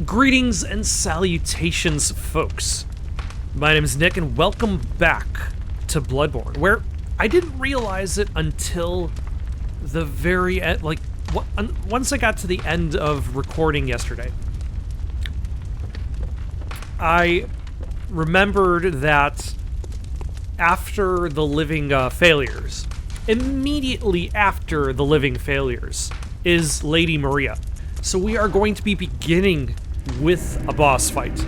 Greetings and salutations, folks. My name is Nick, and welcome back to Bloodborne, where I didn't realize it until the very end, once I got to the end of recording yesterday. I remembered that after the living failures, immediately after the living failures, is Lady Maria. So we are going to be beginning with a boss fight.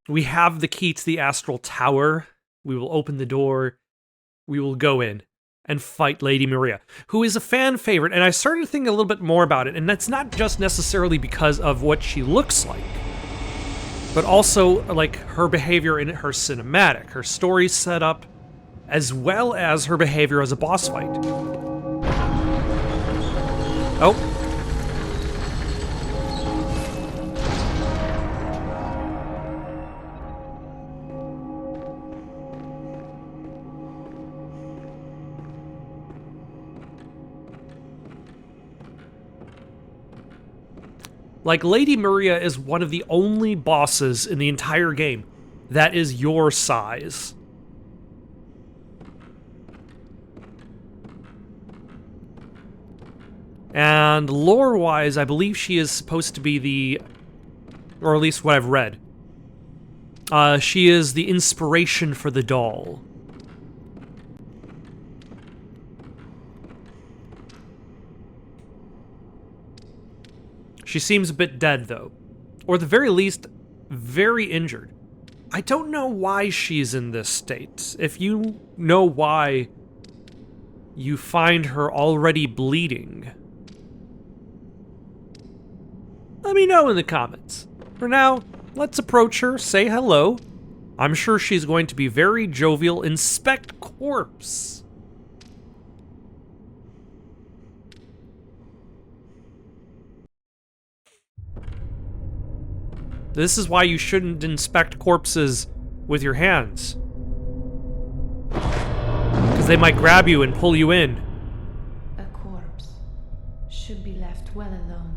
We have the key to the Astral Tower. We will open the door. We will go in and fight Lady Maria, who is a fan favorite, and I started thinking a little bit more about it, and that's not just necessarily because of what she looks like, but also, like, her behavior in her cinematic, her story setup, as well as her behavior as a boss fight. Oh. Like, Lady Maria is one of the only bosses in the entire game that is your size. And lore-wise, I believe she is supposed to be the... or at least what I've read. She is the inspiration for the doll. She seems a bit dead, though. Or at the very least, very injured. I don't know why she's in this state. If you know why you find her already bleeding, let me know in the comments. For now, let's approach her, say hello. I'm sure she's going to be very jovial. Inspect corpse. This is why you shouldn't inspect corpses with your hands. Because they might grab you and pull you in. A corpse should be left well alone.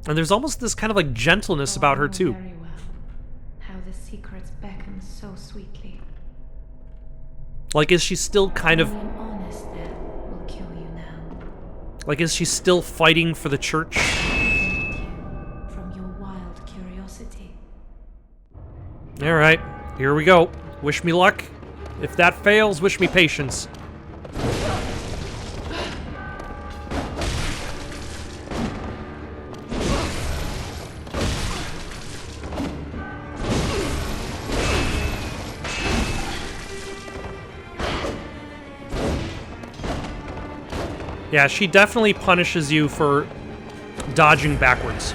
And there's almost this kind of like gentleness about her too. Very well. How the secrets beckon so sweetly. Like, is she still kind of... Only an honest death will kill you now. Like, is she still fighting for the church? Prevent you from your wild curiosity. Alright, here we go. Wish me luck. If that fails, wish me patience. Yeah, she definitely punishes you for dodging backwards.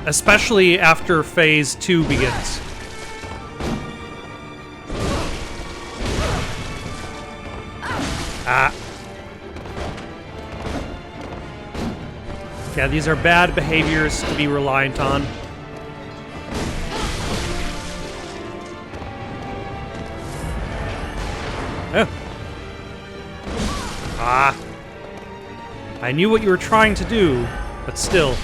Especially after phase 2 begins. Yeah, these are bad behaviors to be reliant on. I knew what you were trying to do, but still.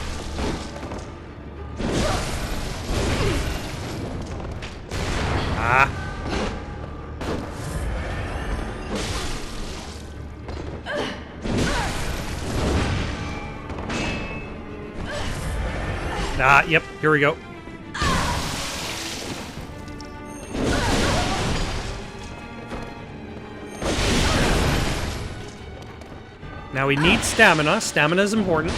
Yep, here we go. Now we need stamina. Stamina is important.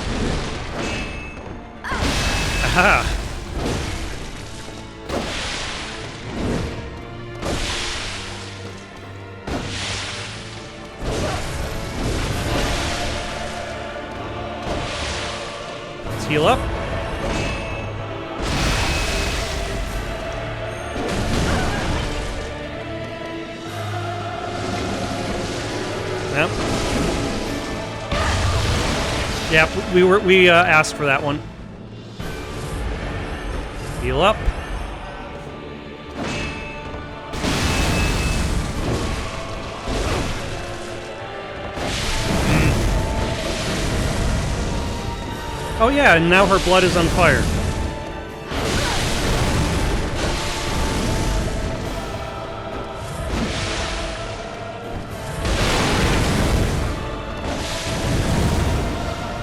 Aha! Let's heal up. Yep. Yeah, we asked for that one. Heal up. Oh yeah, and now her blood is on fire.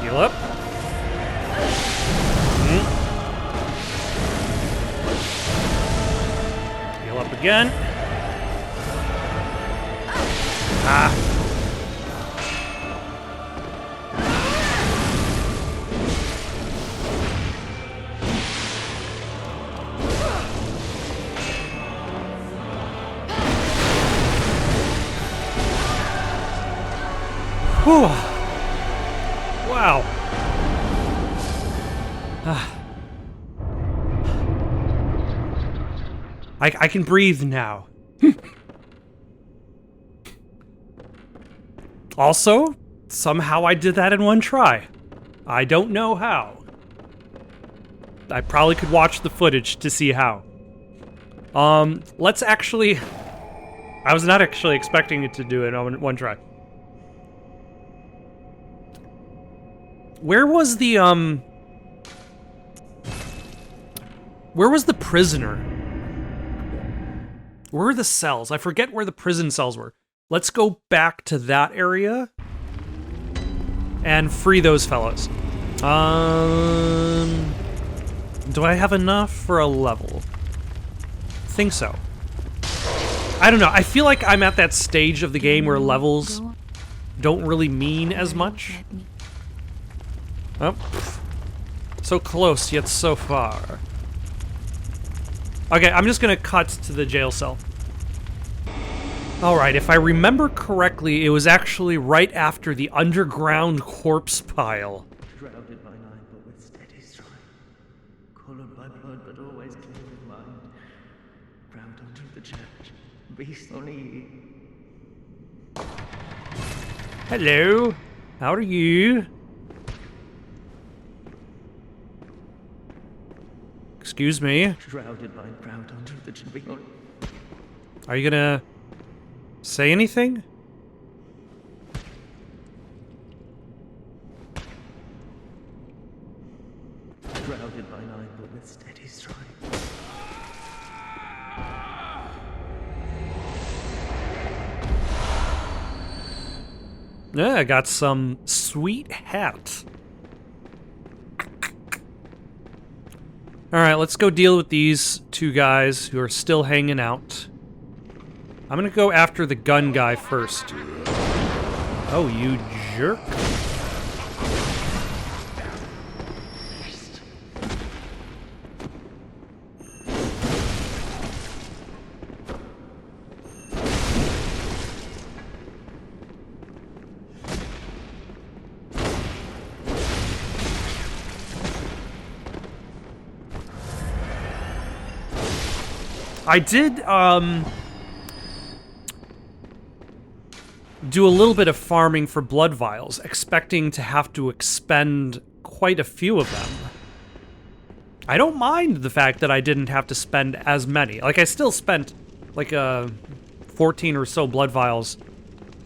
Heal up. Heal up again. Ah. Whew. Wow. I can breathe now. Also, somehow I did that in one try. I don't know how. I probably could watch the footage to see how. Let's actually... I was not actually expecting it to do it on one try. Where was the, where was the prisoner? Where were the cells? I forget where the prison cells were. Let's go back to that area and free those fellows. Do I have enough for a level? I think so. I don't know. I feel like I'm at that stage of the game where levels don't really mean as much. Oh. So close, yet so far. Okay, I'm just gonna cut to the jail cell. Alright, if I remember correctly, it was actually right after the underground corpse pile. Shrouded by night, but with steady stride. Colored by blood, but always clear in mind. Ground under the church, beast on ye. Hello, how are you? Excuse me. Shrouded by ground under the church. Are you gonna say anything? Shrouded by night, but with steady stride. Yeah, I got some sweet hat. Alright, let's go deal with these two guys who are still hanging out. I'm gonna go after the gun guy first. Oh, you jerk. I did, do a little bit of farming for blood vials, expecting to have to expend quite a few of them. I don't mind the fact that I didn't have to spend as many. Like, I still spent, like, 14 or so blood vials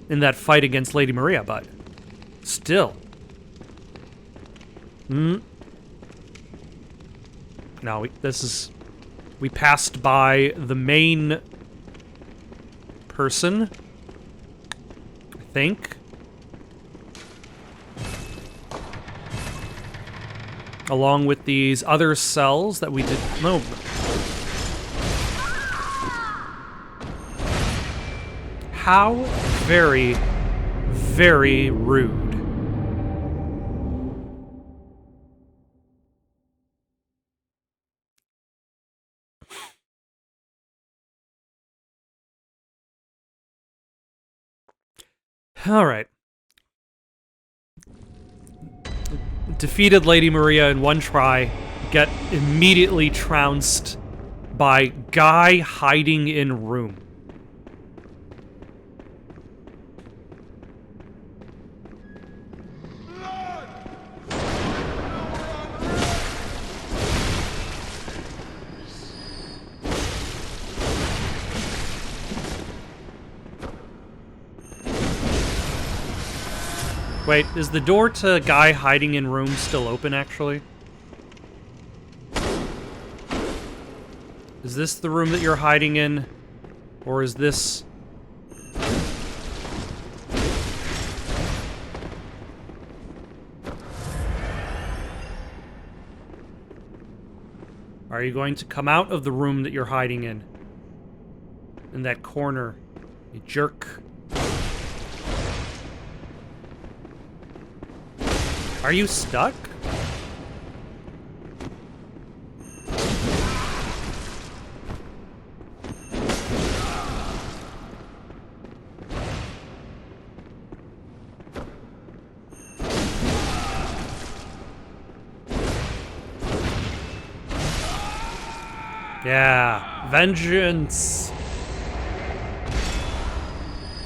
in that fight against Lady Maria, but still. No, we passed by the main person, I think. Along with these other cells that we did. No. How very, very rude. All right. Defeated Lady Maria in one try, get immediately trounced by guy hiding in room. Wait, is the door to guy hiding in room still open, actually? Is this the room that you're hiding in? Or is this... Are you going to come out of the room that you're hiding in? In that corner, you jerk. Are you stuck? Yeah, vengeance.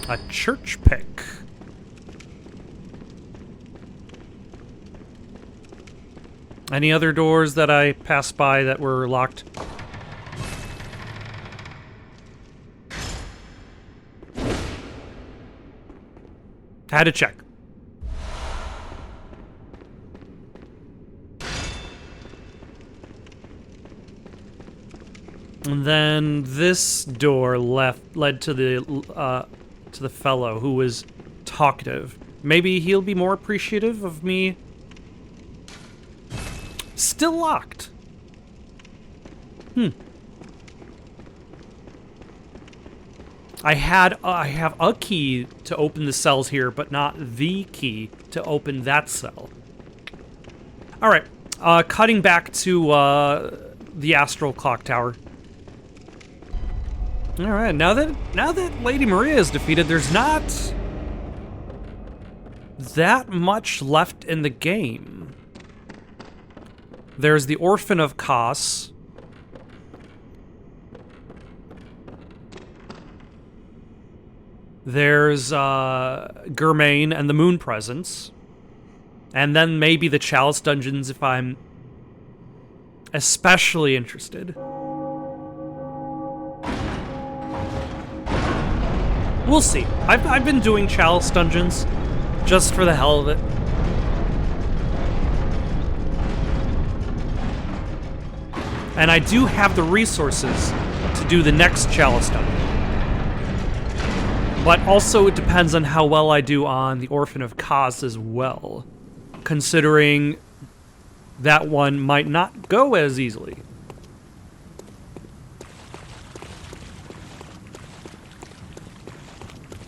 A church pick. Any other doors that I passed by that were locked? Had to check. And then this door led to the fellow who was talkative. Maybe he'll be more appreciative of me. Still locked. I have a key to open the cells here, but not the key to open that cell. All right, cutting back to the Astral Clocktower. All right, now that Lady Maria is defeated, there's not that much left in the game. There's the Orphan of Kos. There's Germain and the Moon Presence. And then maybe the Chalice Dungeons if I'm especially interested. We'll see. I've been doing Chalice Dungeons just for the hell of it. And I do have the resources to do the next Chalice Dungeon. But also it depends on how well I do on the Orphan of Kos as well, considering that one might not go as easily.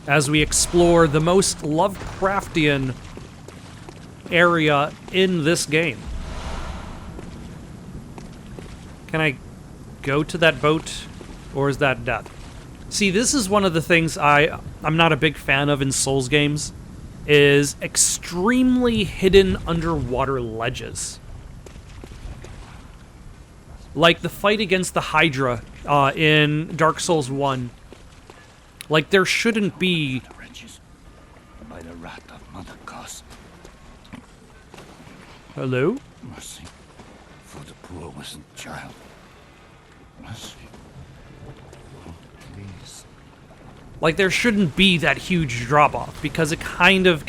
As we explore the most Lovecraftian area in this game. Can I go to that boat, or is that death? See, this is one of the things I'm not a big fan of in Souls games, is extremely hidden underwater ledges. Like the fight against the Hydra in Dark Souls 1. Like, there shouldn't be... By the wrath of Mother Kos. Hello? Mercy for the poor innocent child. Mercy. Oh, please. Like, there shouldn't be that huge drop-off, because it kind of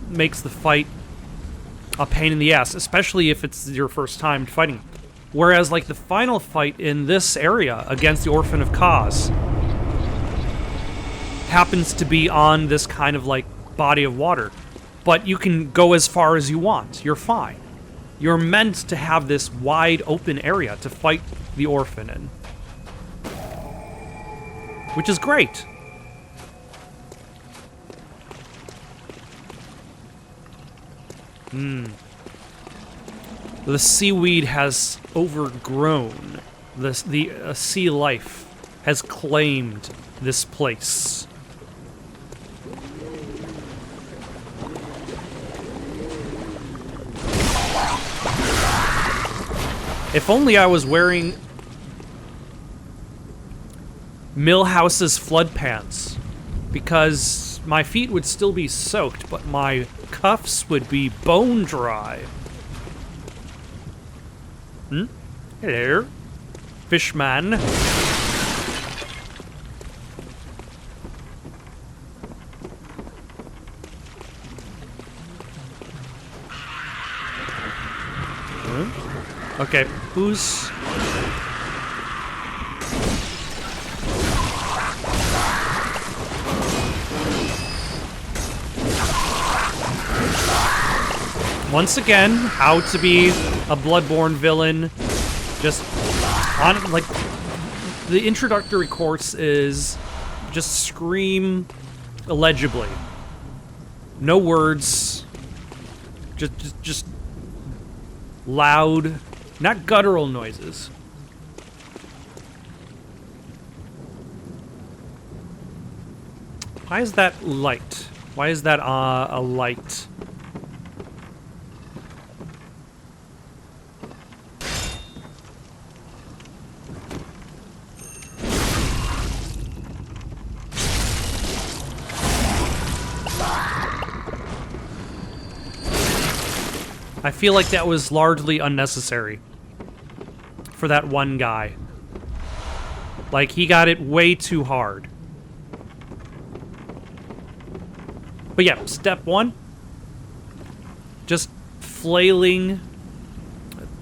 makes the fight a pain in the ass, especially if it's your first time fighting. Whereas, like, the final fight in this area against the Orphan of Kos happens to be on this kind of, like, body of water. But you can go as far as you want. You're fine. You're meant to have this wide open area to fight the Orphan in. Which is great. The seaweed has overgrown. The sea life has claimed this place. If only I was wearing Millhouse's flood pants, because my feet would still be soaked, but my cuffs would be bone dry. Hello, Fishman. Okay, who's... Once again, how to be a Bloodborne villain. Just on, like, the introductory course is just scream illegibly. No words. Just loud, not guttural noises. Why is that light? Why is that a light? I feel like that was largely unnecessary for that one guy. Like, he got it way too hard. But yeah, step one. Just flailing.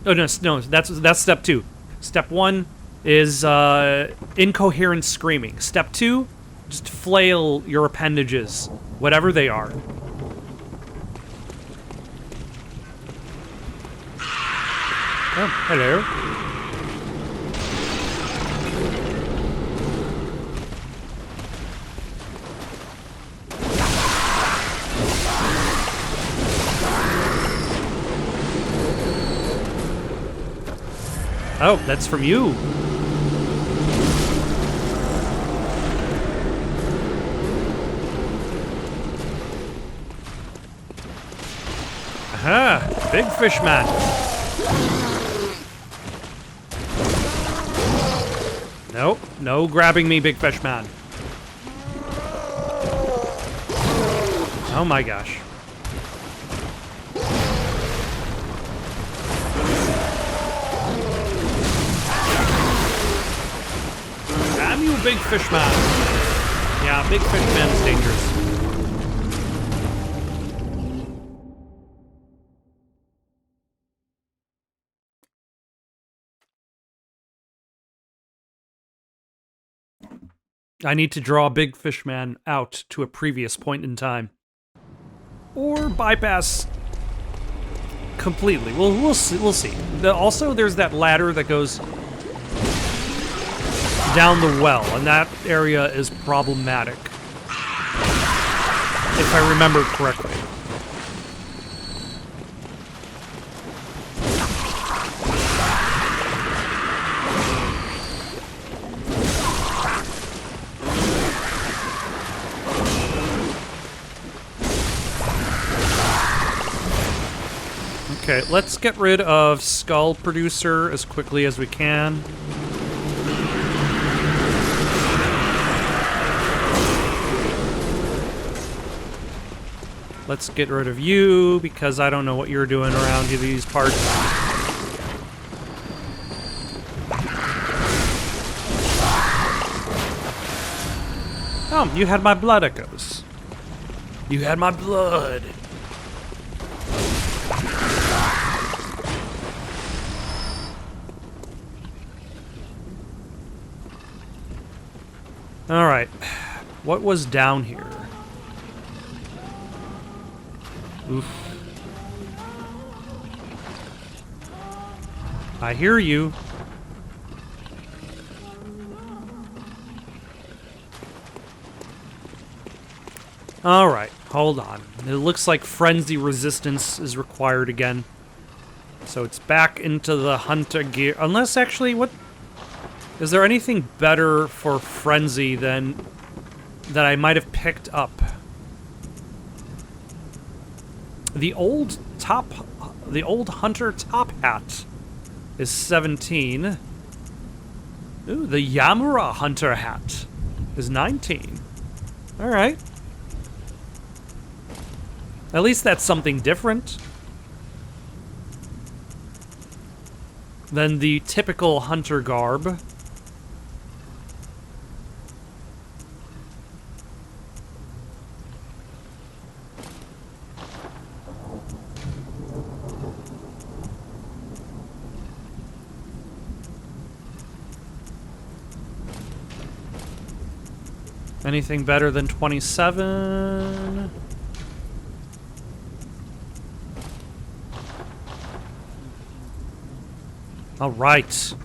Oh, no, that's step two. Step one is incoherent screaming. Step two, just flail your appendages, whatever they are. Oh, hello. Oh, that's from you. Aha, big fish man. Nope, no grabbing me, big fish man. Oh my gosh. Damn you, big fish man. Yeah, big fish man is dangerous. I need to draw Big Fish Man out to a previous point in time. Or bypass completely. We'll see. Also, there's that ladder that goes down the well, and that area is problematic. If I remember correctly. Okay, let's get rid of Skull Producer as quickly as we can. Let's get rid of you, because I don't know what you're doing around these parts. Oh, you had my blood echoes. You had my blood. Alright, what was down here? Oof. I hear you. Alright, hold on. It looks like frenzy resistance is required again. So it's back into the hunter gear. Unless, actually, what... Is there anything better for frenzy than that I might have picked up? The old hunter top hat is 17. Ooh, the Yamura hunter hat is 19. All right. At least that's something different than the typical hunter garb. Anything better than 27? All right.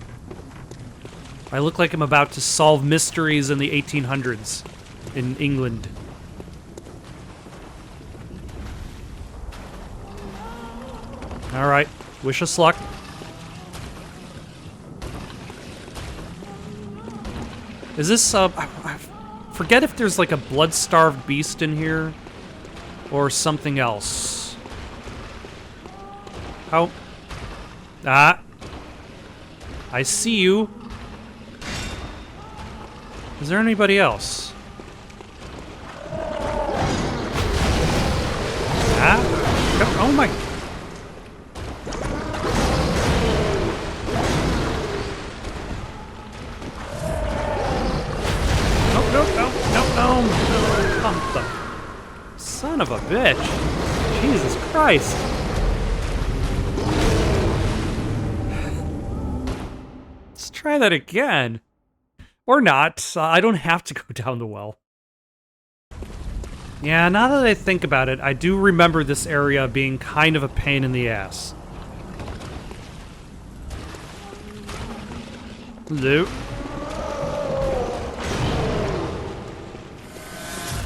I look like I'm about to solve mysteries in the 1800s in England. All right. Wish us luck. Is this, I forget if there's like a blood-starved beast in here or something else. How? Ah. I see you. Is there anybody else? Ah? Oh my... No. Come the... Son of a bitch. Jesus Christ. Let's try that again. Or not. I don't have to go down the well. Yeah, now that I think about it, I do remember this area being kind of a pain in the ass. Hello.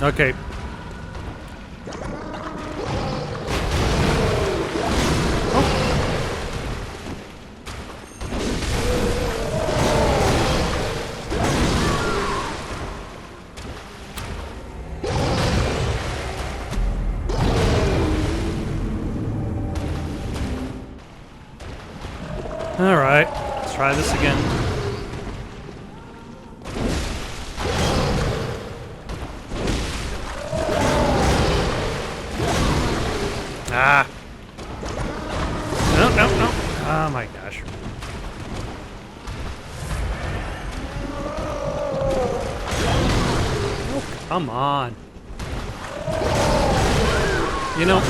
Okay. Alright, let's try this again. Ah! No. Oh my gosh. Oh, come on. You know...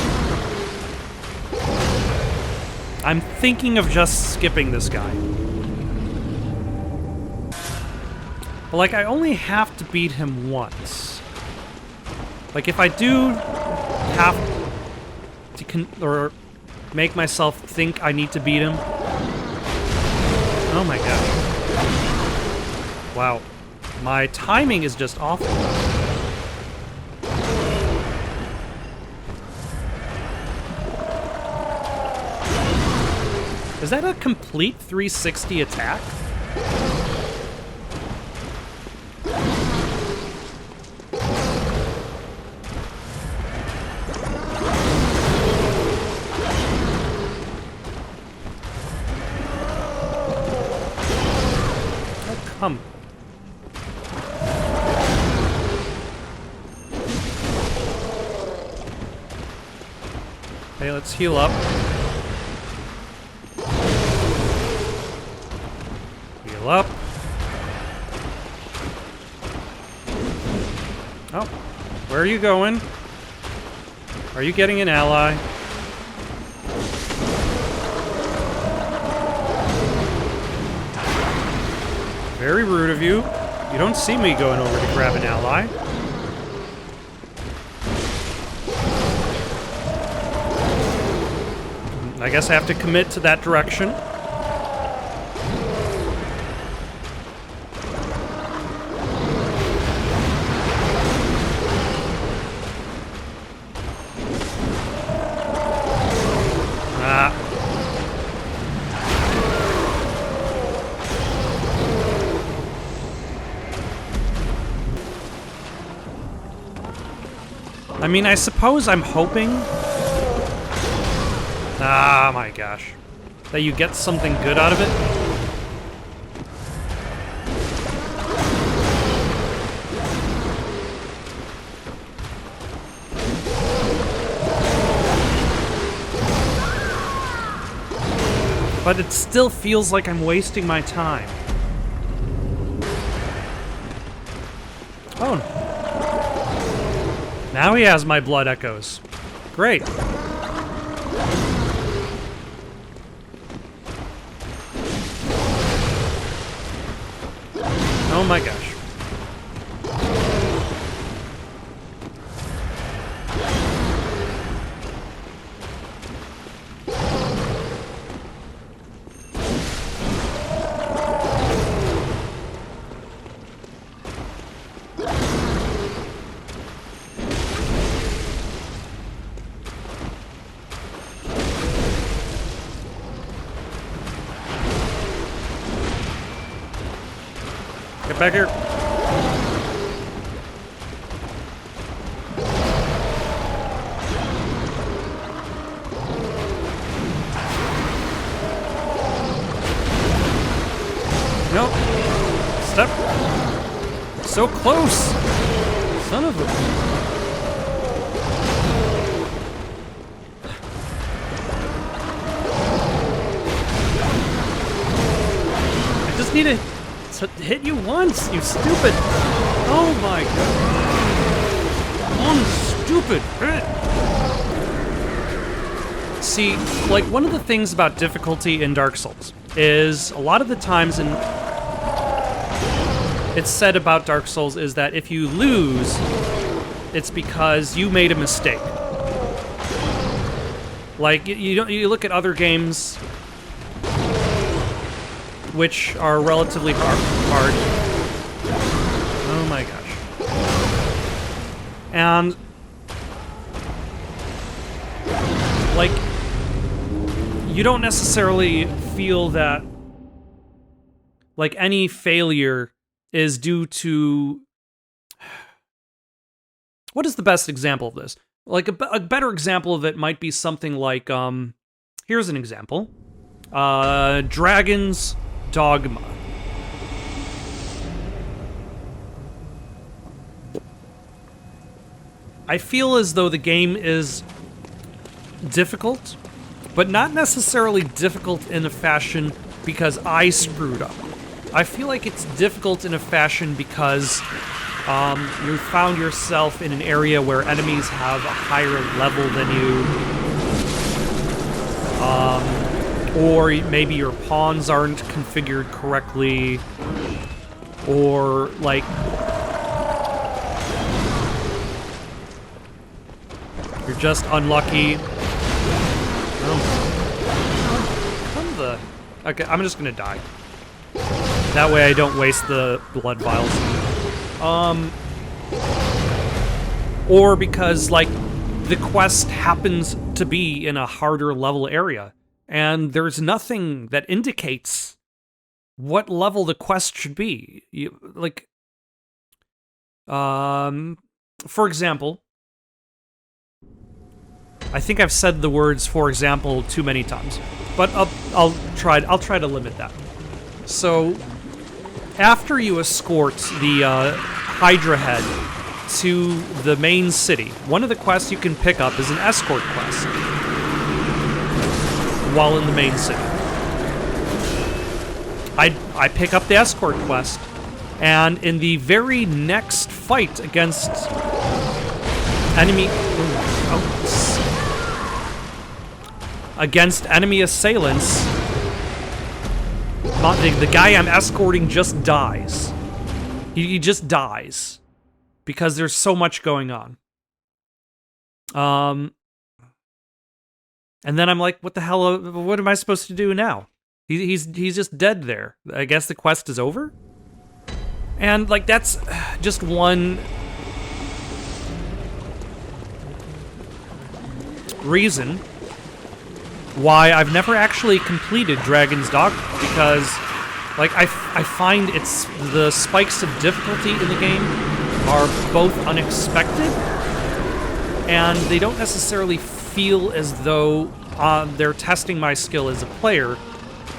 I'm thinking of just skipping this guy. But, like, I only have to beat him once. Like, if I do have to or make myself think I need to beat him... Oh my gosh. Wow. My timing is just awful. Is that a complete 360 attack? Oh, come. Okay, let's heal up. Up. Oh, where are you going? Are you getting an ally? Very rude of you. You don't see me going over to grab an ally. I guess I have to commit to that direction. I mean, I suppose I'm hoping... Ah, my gosh. That you get something good out of it? But it still feels like I'm wasting my time. Oh. Now he has my blood echoes. Great. Oh my gosh. Get back here. Nope. Step. So close. Son of a... I just need to hit you once, you stupid. Oh my god. One stupid hit. See, like, one of the things about difficulty in Dark Souls is a lot of the times it's said about Dark Souls is that if you lose, it's because you made a mistake. Like, you look at other games which are relatively hard. Oh my gosh. And like, you don't necessarily feel that like any failure is due to... What is the best example of this? Like, a better example of it might be something like, here's an example. Dragon's Dogma. I feel as though the game is difficult, but not necessarily difficult in a fashion because I screwed up. I feel like it's difficult in a fashion because you found yourself in an area where enemies have a higher level than you. Or maybe your pawns aren't configured correctly. Or, like... you're just unlucky. Okay, I'm just gonna die. That way I don't waste the blood vials. Or because, like, the quest happens to be in a harder level area, and there's nothing that indicates what level the quest should be. For example, I think I've said the words "for example" too many times, but I'll try to limit that. So, after you escort the Hydra head to the main city, one of the quests you can pick up is an escort quest while in the main city. I pick up the escort quest, and in the very next fight against enemy assailants, the guy I'm escorting just dies. He just dies because there's so much going on. And then I'm like, what the hell? What am I supposed to do now? He's just dead there. I guess the quest is over? And, like, that's just one reason why I've never actually completed Dragon's Dogma, because, like, I find the spikes of difficulty in the game are both unexpected, and they don't necessarily feel as though they're testing my skill as a player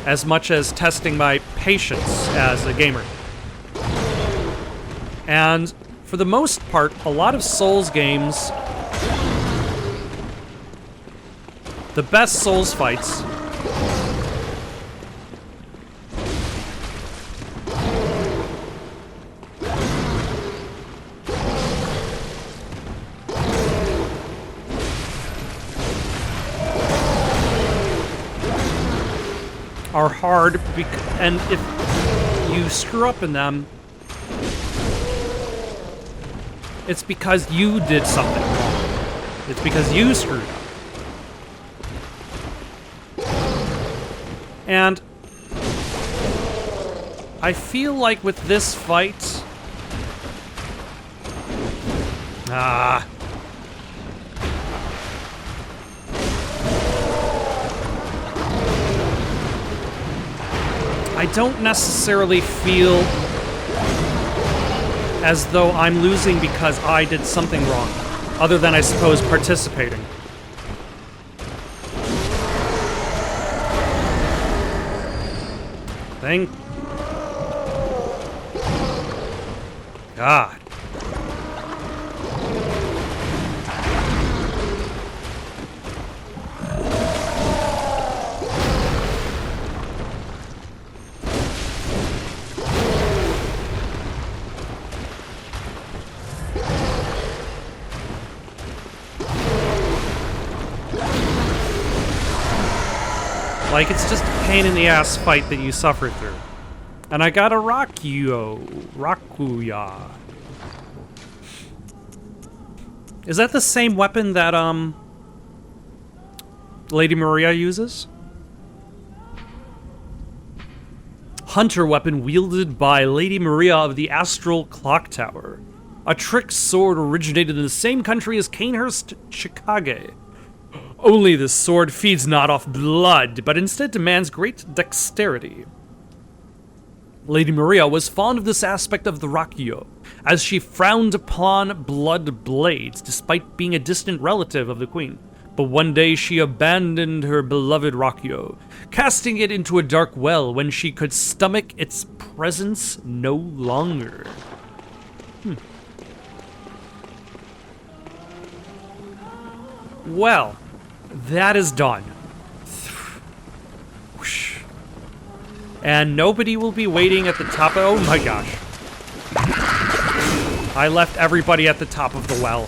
as much as testing my patience as a gamer. And for the most part, a lot of Souls games, the best Souls fights are hard, and if you screw up in them, it's because you did something wrong. It's because you screwed up. And I feel like with this fight... I don't necessarily feel as though I'm losing because I did something wrong, other than, I suppose, participating. Thank God. Like, it's just a pain in the ass fight that you suffer through. And I got a Rakuya. Is that the same weapon that, Lady Maria uses? Hunter weapon wielded by Lady Maria of the Astral Clocktower. A trick sword originated in the same country as Canehurst Chikage. Only this sword feeds not off blood, but instead demands great dexterity. Lady Maria was fond of this aspect of the Rakuyo, as she frowned upon blood blades, despite being a distant relative of the queen. But one day she abandoned her beloved Rakuyo, casting it into a dark well when she could stomach its presence no longer. Well, that is done. Whoosh. And nobody will be waiting at the top of... Oh my gosh. I left everybody at the top of the well.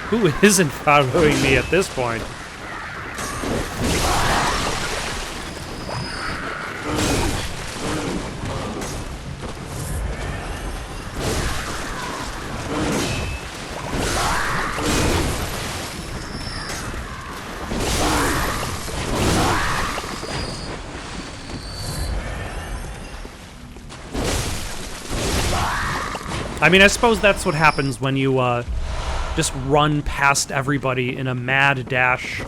Who isn't following me at this point? I mean, I suppose that's what happens when you, just run past everybody in a mad dash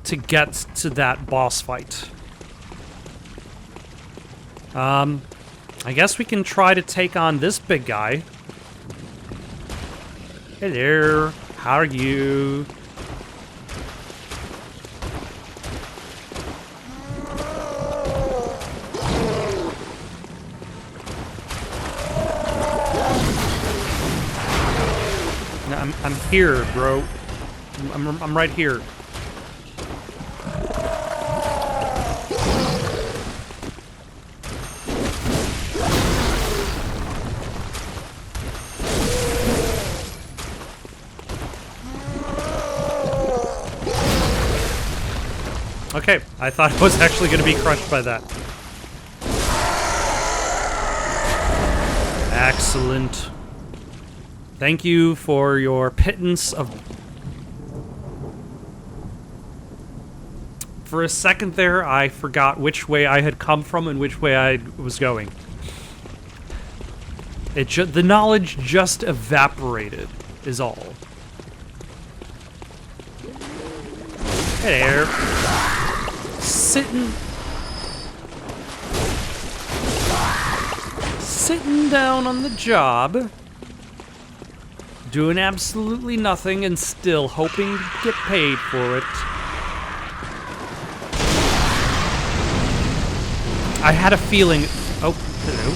to get to that boss fight. I guess we can try to take on this big guy. Hello, how are you? I'm here, bro. I'm right here. Okay, I thought I was actually going to be crushed by that. Excellent. Thank you for your pittance of... For a second there, I forgot which way I had come from and which way I was going. The knowledge just evaporated, is all. Hey there. Sitting down on the job. Doing absolutely nothing and still hoping to get paid for it. I had a feeling... Oh, hello.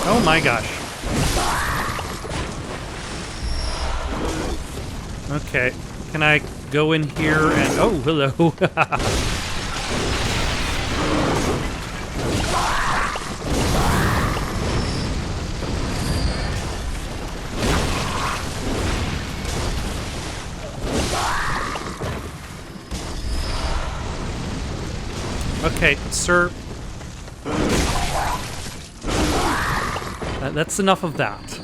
Oh my gosh. Okay, can I go in here and... Oh, hello. Okay, sir. That's enough of that.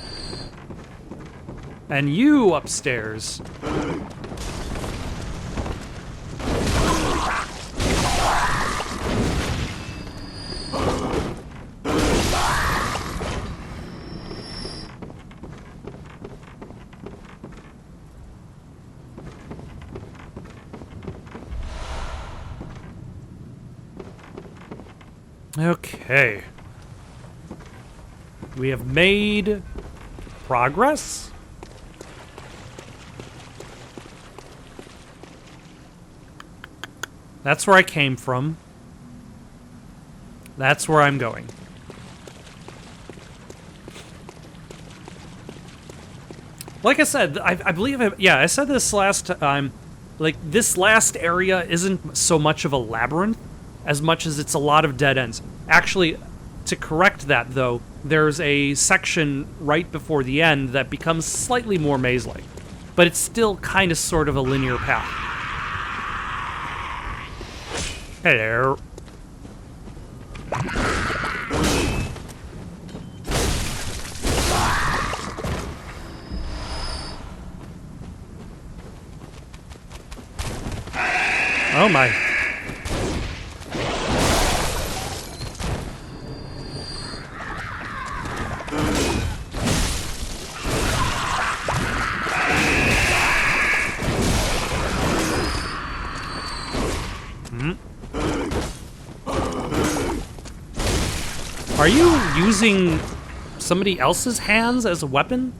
And you upstairs. Okay. We have made progress? That's where I came from. That's where I'm going. Like I said, I believe, I said this last time, like, this last area isn't so much of a labyrinth as much as it's a lot of dead ends. Actually, to correct that, though, there's a section right before the end that becomes slightly more maze-like. But it's still kind of sort of a linear path. Hello. Oh my. Are you using somebody else's hands as a weapon?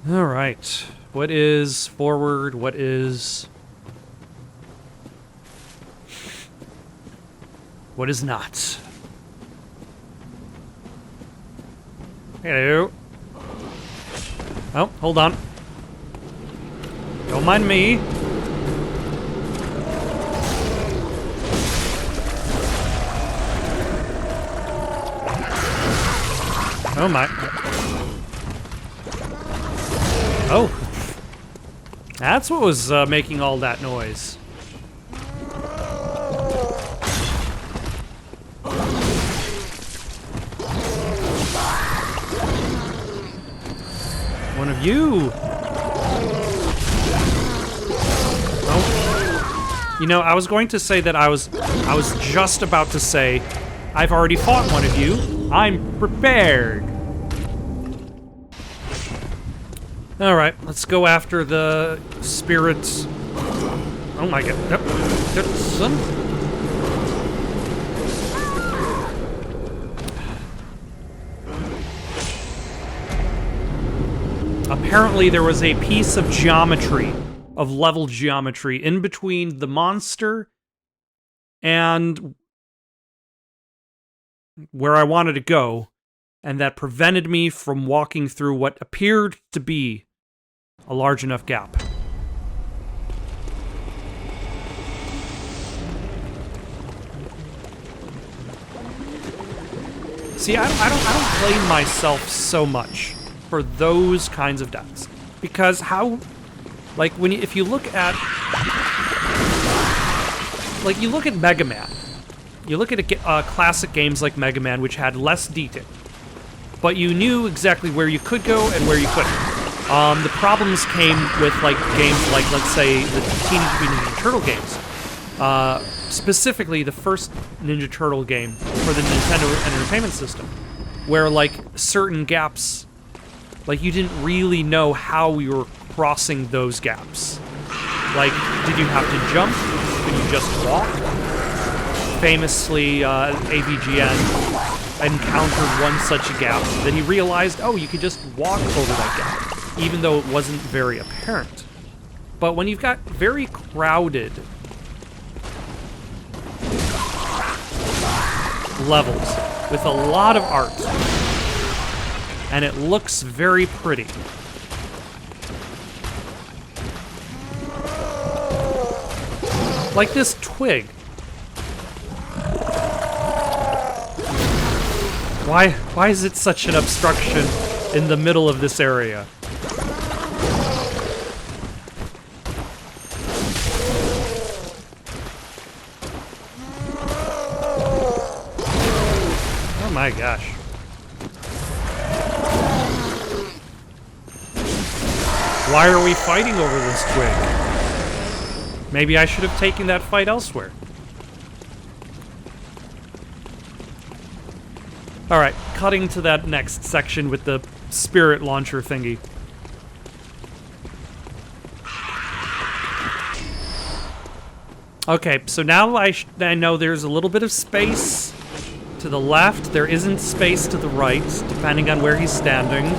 All right. What is forward? What is not? Hello. Oh, hold on. Don't mind me. Oh my. Oh. That's what was making all that noise. One of you. Oh. You know, I was going to say that I was just about to say, I've already fought one of you. I'm prepared. All right, let's go after the spirits. Oh my god. Yep. Apparently there was a piece of geometry, of level geometry, in between the monster and where I wanted to go, and that prevented me from walking through what appeared to be a large enough gap. See, I don't blame myself so much for those kinds of deaths, because how, like, if you look at, like, you look at Mega Man, you look at classic games like Mega Man, which had less detail, but you knew exactly where you could go and where you couldn't. The problems came with, like, games like, let's say, the Teenage Mutant Ninja Turtle games. Specifically, the first Ninja Turtle game for the Nintendo Entertainment System, where, like, certain gaps, like, you didn't really know how you were crossing those gaps. Like, did you have to jump? Could you just walk? Famously, AVGN encountered one such a gap that he realized, oh, you could just walk over that gap, even though it wasn't very apparent. But when you've got very crowded levels with a lot of art, and it looks very pretty, like this twig. Why is it such an obstruction in the middle of this area? Oh my gosh. Why are we fighting over this twig? Maybe I should have taken that fight elsewhere. Alright, cutting to that next section with the spirit launcher thingy. Okay, so now I know there's a little bit of space to the left. There isn't space to the right, depending on where he's standing.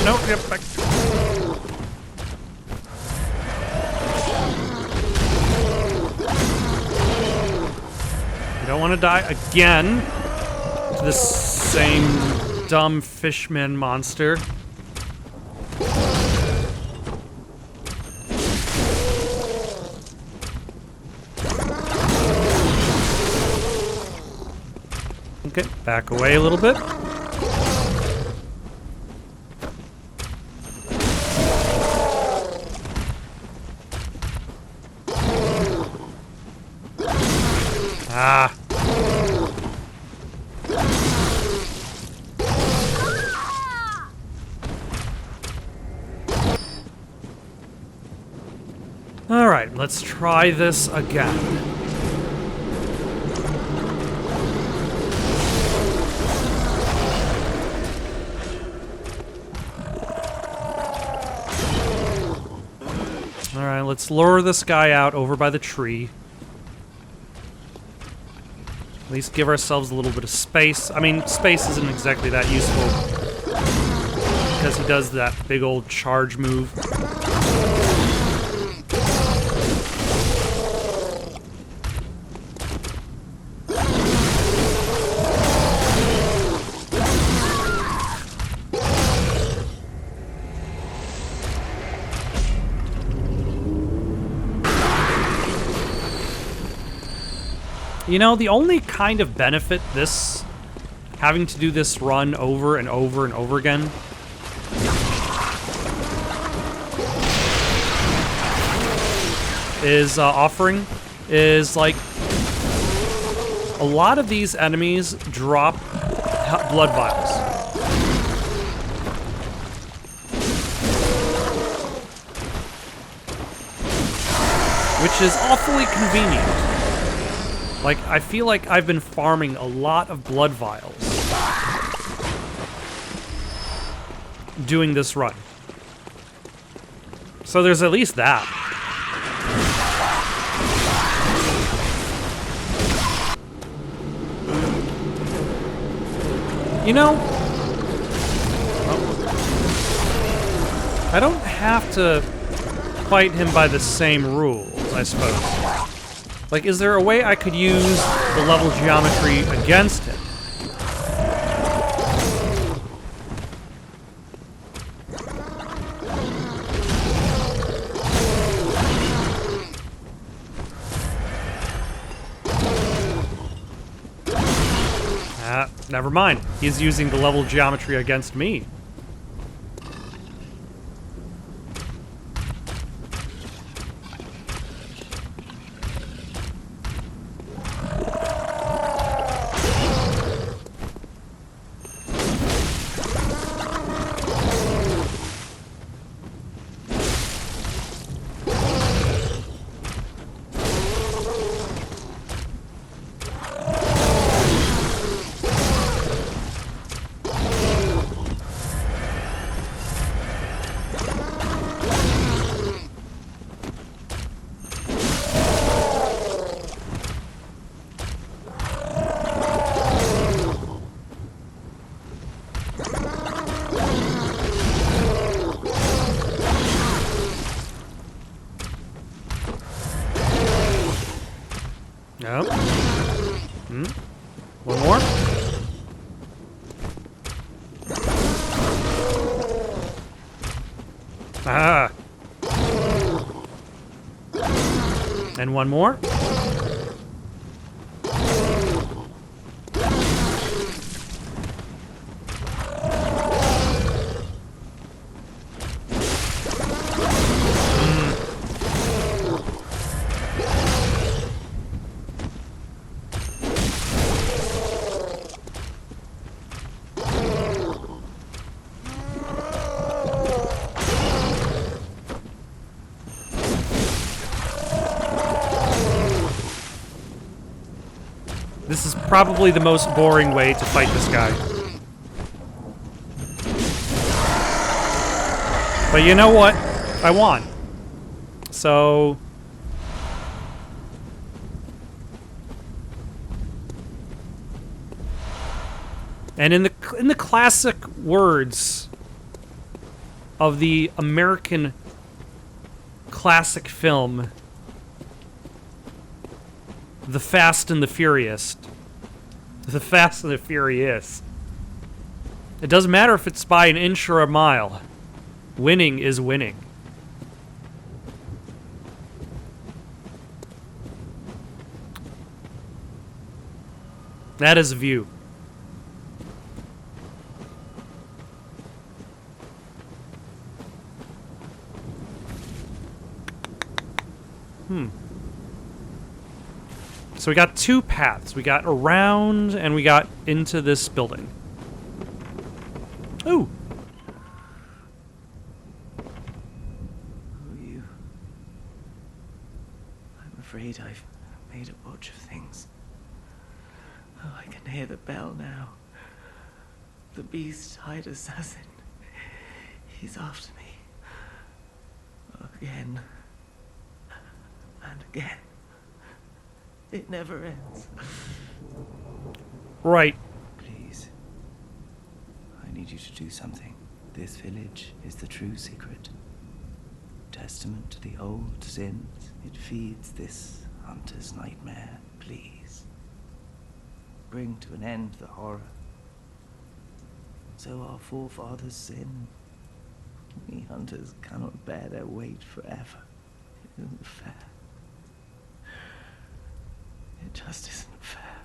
No, yep, back. You don't want to die again to this same dumb fishman monster. Okay, back away a little bit. Ah. All right, let's try this again. All right, let's lure this guy out over by the tree. At least give ourselves a little bit of space. I mean, space isn't exactly that useful because he does that big old charge move. You know, the only kind of benefit this, having to do this run over and over and over again, is offering, is like, a lot of these enemies drop blood vials. Which is awfully convenient. Like, I feel like I've been farming a lot of blood vials doing this run. So there's at least that. You know, I don't have to fight him by the same rules, I suppose. Like, is there a way I could use the level geometry against him? Ah, never mind. He's using the level geometry against me. Nope. One more. And one more. This is probably the most boring way to fight this guy. But you know what? I won. So... And in the classic words of the American classic film, The Fast and the Furious. The Fast and the Furious. It doesn't matter if it's by an inch or a mile. Winning is winning. That is a view. So we got two paths. We got around and we got into this building. Ooh. Who are you? I'm afraid I've made a botch of things. Oh, I can hear the bell now. The beast-eyed assassin. He's after me. Again. And again. It never ends. Right. Please. I need you to do something. This village is the true secret. Testament to the old sins. It feeds this hunter's nightmare. Please. Bring to an end the horror. So our forefathers sinned. We hunters cannot bear their weight forever. It isn't fair. It just isn't fair.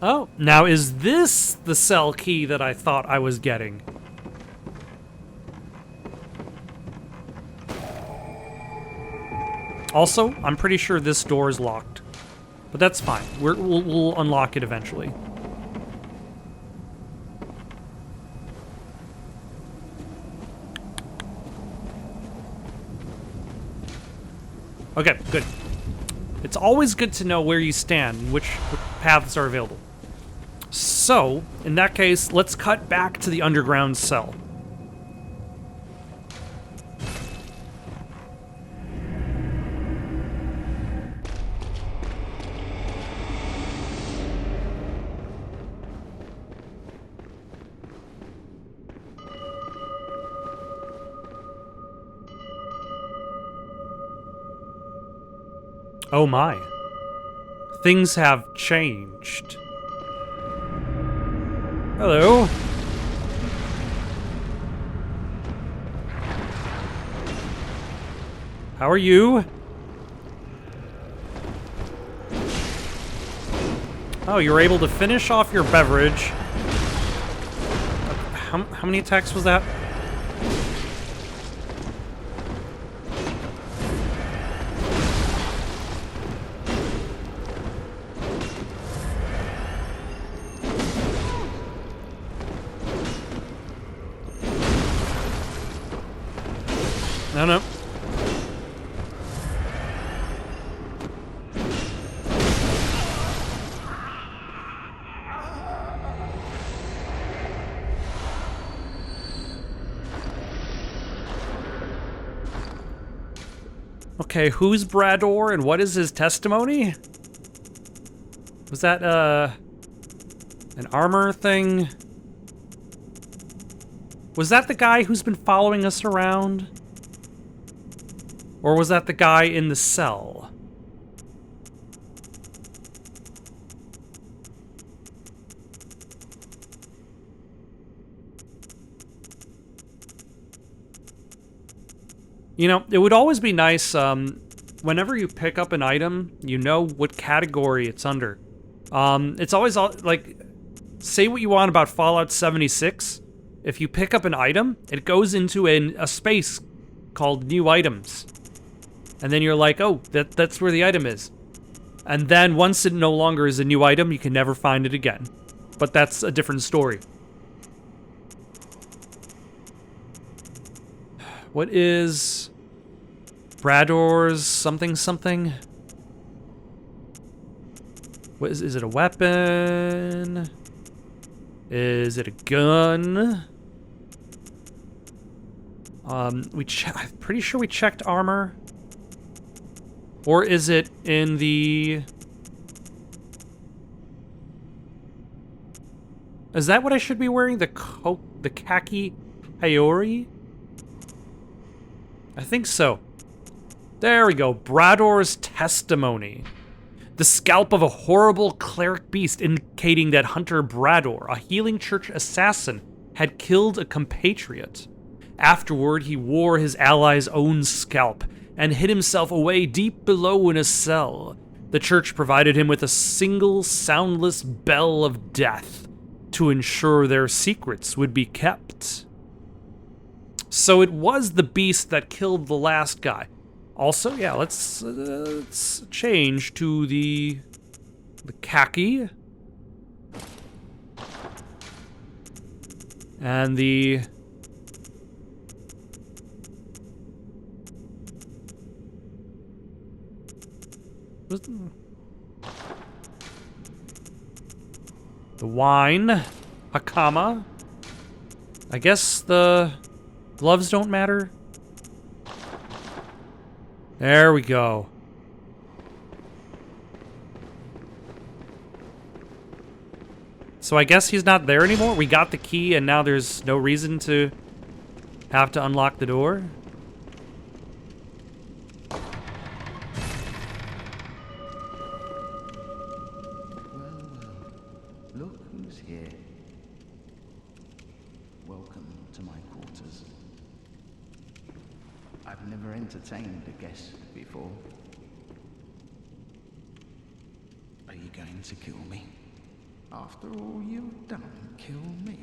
Oh, now is this the cell key that I thought I was getting? Also, I'm pretty sure this door is locked. But that's fine. We'll unlock it eventually. Okay, good. It's always good to know where you stand and which paths are available. So, in that case, let's cut back to the underground cell. Oh my. Things have changed. Hello. How are you? Oh, you're able to finish off your beverage. How many attacks was that? No. Okay, who's Brador and what is his testimony? Was that, an armor thing? Was that the guy who's been following us around? Or was that the guy in the cell? You know, it would always be nice, whenever you pick up an item, you know what category it's under. It's always, like, say what you want about Fallout 76. If you pick up an item, it goes into a space called New Items. And then you're like, oh, that's where the item is. And then once it no longer is a new item, you can never find it again. But that's a different story. What is Brador's something something? What is it a weapon? Is it a gun? I'm pretty sure we checked armor. Or is it in the... Is that what I should be wearing? The khaki Hayori? I think so. There we go. Brador's testimony. The scalp of a horrible cleric beast indicating that Hunter Brador, a healing church assassin, had killed a compatriot. Afterward, he wore his ally's own scalp and hid himself away deep below in a cell. The church provided him with a single soundless bell of death to ensure their secrets would be kept. So it was the beast that killed the last guy. Also, yeah, let's change to the khaki. And the... The wine. Hakama. I guess the gloves don't matter. There we go. So I guess he's not there anymore? We got the key and now there's no reason to have to unlock the door? Look who's here. Welcome to my quarters. I've never entertained a guest before. Are you going to kill me? After all you've done, kill me.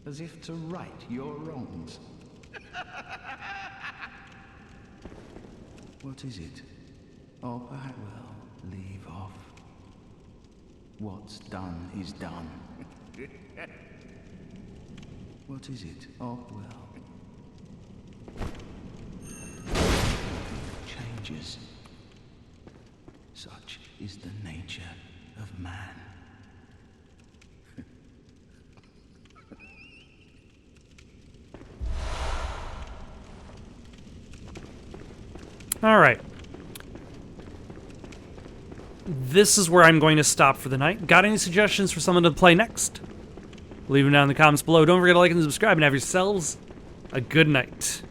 As if to right your wrongs. What is it? Or perhaps we'll leave off. What's done is done. What is it? Oh, well. Changes. Such is the nature of man. All right. This is where I'm going to stop for the night. Got any suggestions for someone to play next? Leave them down in the comments below. Don't forget to like and subscribe and have yourselves a good night.